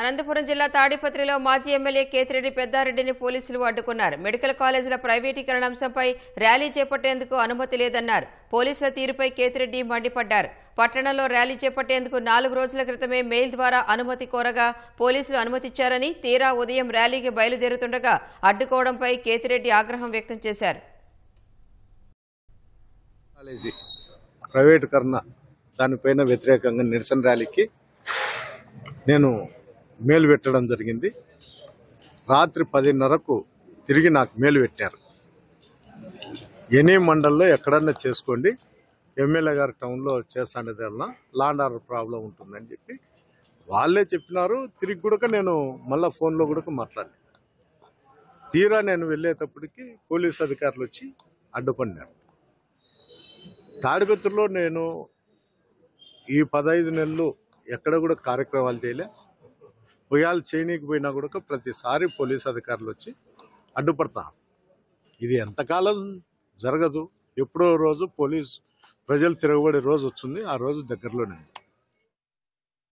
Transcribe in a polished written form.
అనంతపురం జిల్లా తాడిపత్రిలో మాజీ ఎమ్మెల్యే కేతిరెడ్డి పెద్దారెడ్డిని పోలీసులు అడ్డుకున్నారు. మెడికల్ కాలేజీల ప్రైవేటీకరణ అంశంపై ర్యాలీ చేపట్టేందుకు అనుమతి లేదన్నారు. పోలీసుల తీరుపై కేతిరెడ్డి మండిపడ్డారు. పట్టణంలో ర్యాలీ చేపట్టేందుకు 4 రోజుల క్రితమే మెయిల్ ద్వారా అనుమతి కోరగా పోలీసులు అనుమతిచ్చారని, తీరా ఉదయం ర్యాలీకి బయలుదేరుతుండగా అడ్డుకోవడంపై కేతిరెడ్డి ఆగ్రహం వ్యక్తం చేశారు. ప్రైవేటీకరణ దానిపైన వ్యతిరేకంగా నిరసన ర్యాలీకి నేను మేలు పెట్టడం జరిగింది. రాత్రి 10:30కు తిరిగి నాకు మేలు పెట్టారు. ఎనీ మండల్లో ఎక్కడన్నా చేసుకోండి, ఎమ్మెల్యే గారి టౌన్లో చేస్తాండేది వలన లాండ్ ఆర్డర్ ప్రాబ్లం ఉంటుందని చెప్పి వాళ్ళే చెప్పినారు. తిరిగి కూడా నేను మళ్ళీ ఫోన్లో కూడా మాట్లాడాను. తీరా నేను వెళ్ళేటప్పటికి పోలీస్ అధికారులు వచ్చి అడ్డుపడినారు. తాడిపత్రిలో నేను ఈ 15 నెలలు ఎక్కడ కూడా కార్యక్రమాలు చేయలే. పొయ్యాలు చేయనీకి పోయినా కూడా ప్రతిసారి పోలీస్ అధికారులు వచ్చి అడ్డుపడతారు. ఇది ఎంతకాలం జరగదు. ఎప్పుడో రోజు ప్రజలు తిరగబడే రోజు వచ్చింది. ఆ రోజు దగ్గరలోనే ఉంది.